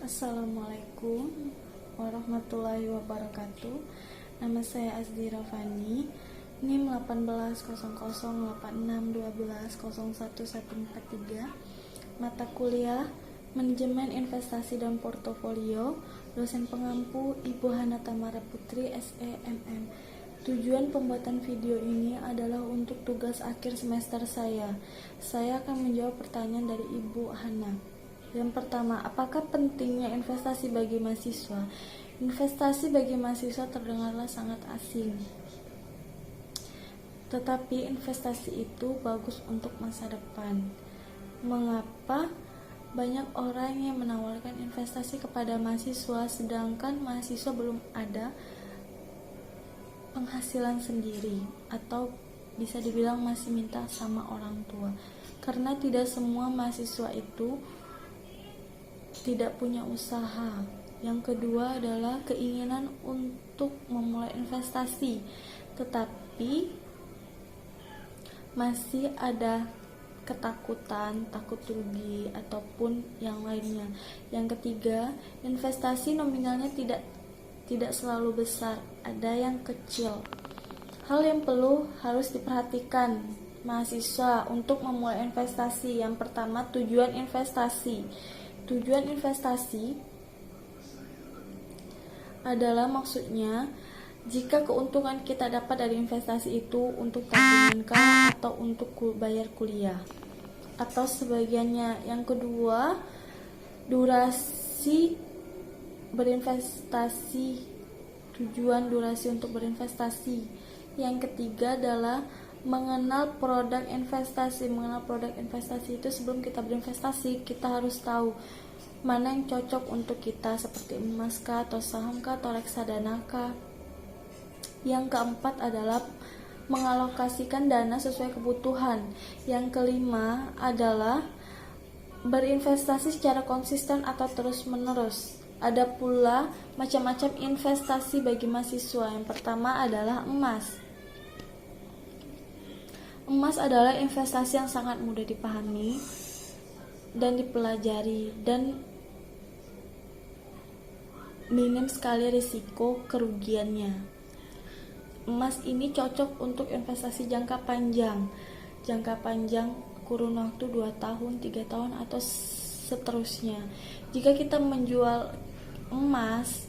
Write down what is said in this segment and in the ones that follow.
Assalamualaikum warahmatullahi wabarakatuh. Nama saya Azdira Fani, NIM 18008612011443. Mata kuliah Manajemen Investasi dan Portofolio. Dosen pengampu Ibu Hana Tamara Putri, SEMM. Tujuan pembuatan video ini adalah untuk tugas akhir semester saya. Saya akan menjawab pertanyaan dari Ibu Hana. Yang pertama, apakah pentingnya investasi bagi mahasiswa? Investasi bagi mahasiswa terdengarlah sangat asing. Tetapi investasi itu bagus untuk masa depan. Mengapa banyak orang yang menawarkan investasi kepada mahasiswa sedangkan mahasiswa belum ada penghasilan sendiri, atau bisa dibilang masih minta sama orang tua? Karena tidak semua mahasiswa itu tidak punya usaha. Yang kedua adalah keinginan untuk memulai investasi, tetapi masih ada ketakutan, takut rugi, ataupun yang lainnya. Yang ketiga, investasi nominalnya tidak selalu besar, ada yang kecil. Hal yang harus diperhatikan mahasiswa untuk memulai investasi. Yang pertama, tujuan investasi. Tujuan investasi adalah maksudnya jika keuntungan kita dapat dari investasi itu untuk tabungan kah, atau untuk bayar kuliah, atau sebagiannya. Yang kedua, durasi berinvestasi. Tujuan durasi untuk berinvestasi. Yang ketiga adalah mengenal produk investasi. Mengenal produk investasi itu sebelum kita berinvestasi, kita harus tahu mana yang cocok untuk kita, seperti emas kah, atau saham kah, atau reksadana kah. Yang keempat adalah mengalokasikan dana sesuai kebutuhan. Yang kelima adalah berinvestasi secara konsisten atau terus-menerus. Ada pula macam-macam investasi bagi mahasiswa. Yang pertama adalah emas. Emas adalah investasi yang sangat mudah dipahami dan dipelajari, dan minim sekali risiko kerugiannya. Emas ini cocok untuk investasi jangka panjang. Jangka panjang kurun waktu 2 tahun, 3 tahun, atau seterusnya. Jika kita menjual emas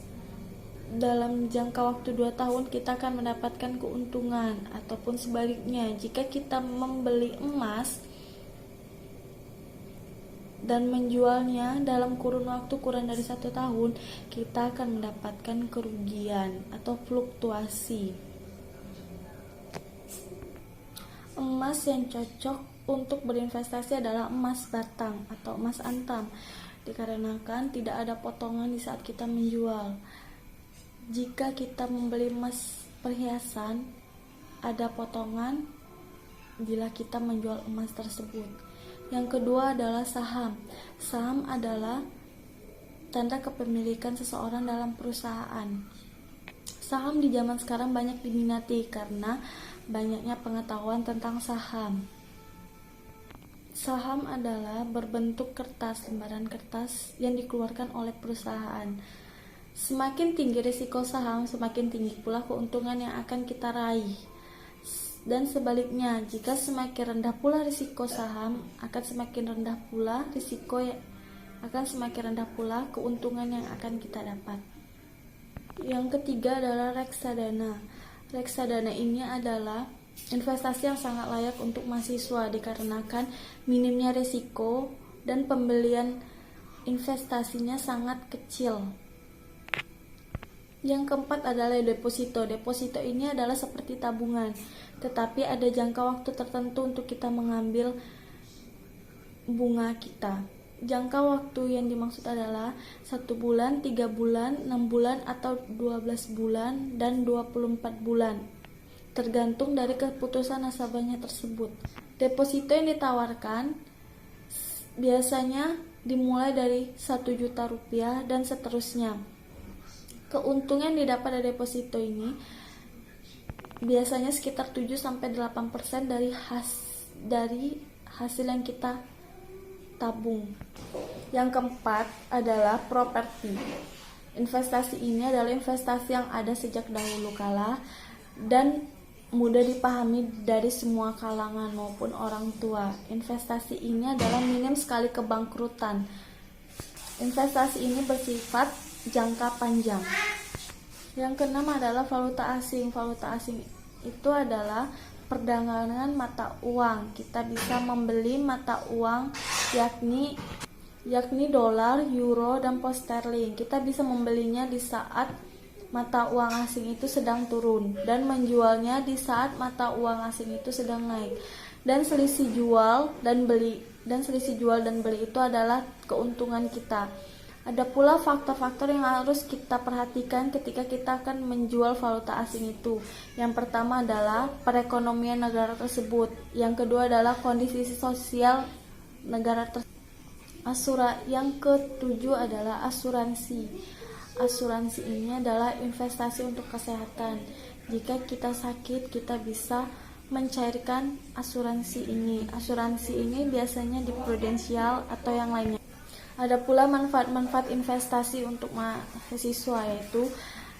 dalam jangka waktu 2 tahun, kita akan mendapatkan keuntungan, ataupun sebaliknya, jika kita membeli emas dan menjualnya dalam kurun waktu kurang dari 1 tahun, kita akan mendapatkan kerugian atau fluktuasi. Emas yang cocok untuk berinvestasi adalah emas batang atau emas antam, dikarenakan tidak ada potongan di saat kita menjual. Jika kita membeli emas perhiasan, ada potongan bila kita menjual emas tersebut. Yang kedua adalah saham. Saham adalah tanda kepemilikan seseorang dalam perusahaan. Saham di zaman sekarang banyak diminati karena banyaknya pengetahuan tentang saham. Saham adalah berbentuk kertas, lembaran kertas yang dikeluarkan oleh perusahaan. Semakin tinggi risiko saham, semakin tinggi pula keuntungan yang akan kita raih. Dan sebaliknya, jika semakin rendah pula risiko saham, akan semakin rendah pula keuntungan yang akan kita dapat. Yang ketiga adalah reksadana. Reksadana ini adalah investasi yang sangat layak untuk mahasiswa dikarenakan minimnya risiko dan pembelian investasinya sangat kecil. Yang keempat adalah deposito. Deposito ini adalah seperti tabungan, tetapi ada jangka waktu tertentu untuk kita mengambil bunga kita. Jangka waktu yang dimaksud adalah 1 bulan, 3 bulan, 6 bulan, atau 12 bulan, dan 24 bulan, tergantung dari keputusan nasabahnya tersebut. Deposito yang ditawarkan biasanya dimulai dari 1 juta rupiah dan seterusnya. Keuntungan didapat dari deposito ini biasanya sekitar 7-8% dari hasil yang kita tabung. Yang keempat adalah properti. Investasi ini adalah investasi yang ada sejak dahulu kala dan mudah dipahami dari semua kalangan maupun orang tua. Investasi ini adalah minim sekali kebangkrutan. Investasi ini bersifat jangka panjang. Yang keenam adalah valuta asing. Valuta asing itu adalah perdagangan mata uang. Kita bisa membeli mata uang yakni dolar, euro, dan pound sterling. Kita bisa membelinya di saat mata uang asing itu sedang turun dan menjualnya di saat mata uang asing itu sedang naik. Dan selisih jual dan beli itu adalah keuntungan kita. Ada pula faktor-faktor yang harus kita perhatikan ketika kita akan menjual valuta asing itu. Yang pertama adalah perekonomian negara tersebut. Yang kedua adalah kondisi sosial negara tersebut. Yang ketujuh adalah asuransi. Asuransi ini adalah investasi untuk kesehatan. Jika kita sakit, kita bisa mencairkan asuransi ini. Asuransi ini biasanya di prudensial atau yang lainnya. Ada pula manfaat-manfaat investasi untuk mahasiswa, yaitu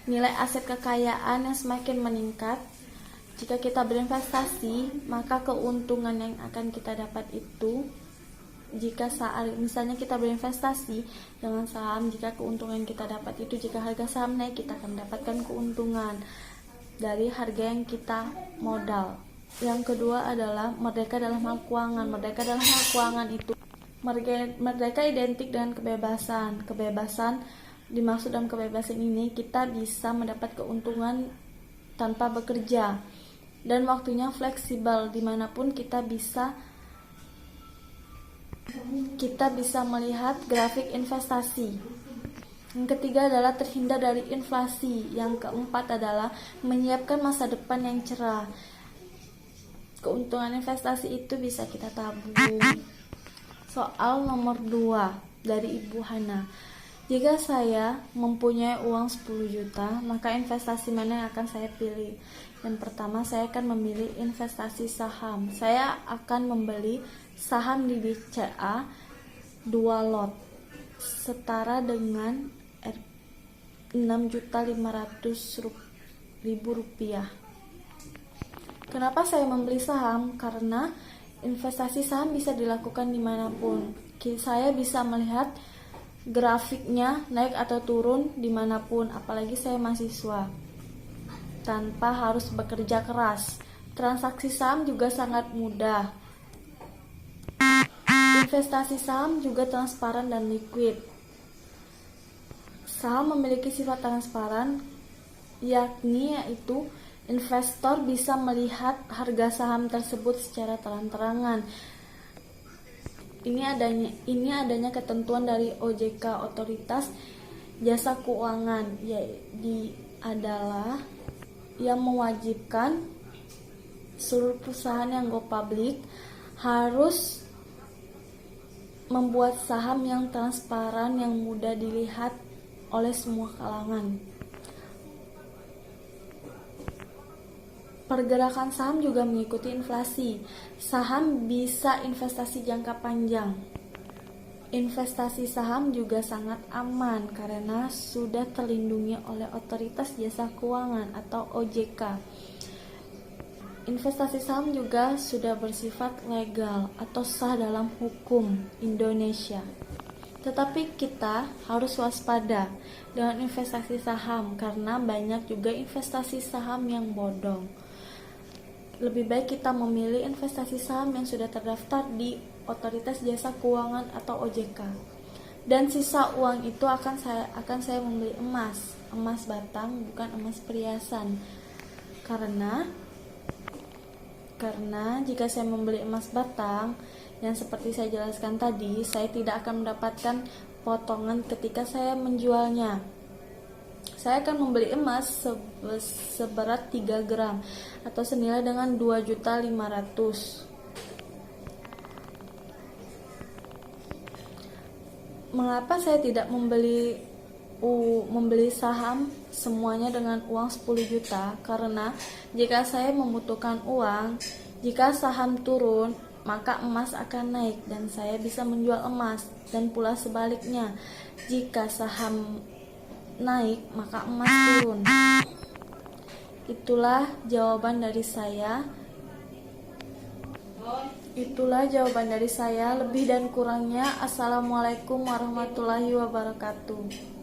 nilai aset kekayaan yang semakin meningkat. Jika kita berinvestasi, maka keuntungan yang akan kita dapat itu, jika misalnya kita berinvestasi dengan saham, jika keuntungan kita dapat itu, jika harga saham naik, kita akan mendapatkan keuntungan dari harga yang kita modal. Yang kedua adalah merdeka dalam hal keuangan. Merdeka dalam hal keuangan itu merdeka identik dengan kebebasan. Kebebasan dimaksud dalam kebebasan ini kita bisa mendapat keuntungan tanpa bekerja dan waktunya fleksibel, dimanapun kita bisa melihat grafik investasi. Yang ketiga adalah terhindar dari inflasi. Yang keempat adalah menyiapkan masa depan yang cerah. Keuntungan investasi itu bisa kita tabung. Soal nomor 2 dari Ibu Hana. Jika saya mempunyai uang 10 juta, maka investasi mana yang akan saya pilih? Yang pertama, saya akan memilih investasi saham. Saya akan membeli saham di BCA 2 lot setara dengan 6.500.000 rupiah. Kenapa saya membeli saham? Karena investasi saham bisa dilakukan dimanapun. Saya bisa melihat grafiknya naik atau turun dimanapun, apalagi saya mahasiswa, tanpa harus bekerja keras. Transaksi saham juga sangat mudah. Investasi saham juga transparan dan liquid. Saham memiliki sifat transparan, yaitu investor bisa melihat harga saham tersebut secara terang-terangan. Ini adanya ketentuan dari OJK, Otoritas Jasa Keuangan, adalah yang mewajibkan seluruh perusahaan yang go public harus membuat saham yang transparan, yang mudah dilihat oleh semua kalangan. Pergerakan saham juga mengikuti inflasi. Saham bisa investasi jangka panjang. Investasi saham juga sangat aman karena sudah terlindungi oleh Otoritas Jasa Keuangan atau OJK. Investasi saham juga sudah bersifat legal atau sah dalam hukum Indonesia. Tetapi kita harus waspada dengan investasi saham karena banyak juga investasi saham yang bodong. Lebih baik kita memilih investasi saham yang sudah terdaftar di Otoritas Jasa Keuangan atau OJK. Dan sisa uang itu akan saya membeli emas batang, bukan emas perhiasan. Karena jika saya membeli emas batang, yang seperti saya jelaskan tadi, saya tidak akan mendapatkan potongan ketika saya menjualnya. Saya akan membeli emas seberat 3 gram atau senilai dengan 2.500.000. Mengapa saya tidak membeli saham semuanya dengan uang 10 juta? Karena jika saya membutuhkan uang, jika saham turun, maka emas akan naik dan saya bisa menjual emas. Dan pula sebaliknya, jika saham naik maka emas turun. Itulah jawaban dari saya. Lebih dan kurangnya, assalamualaikum warahmatullahi wabarakatuh.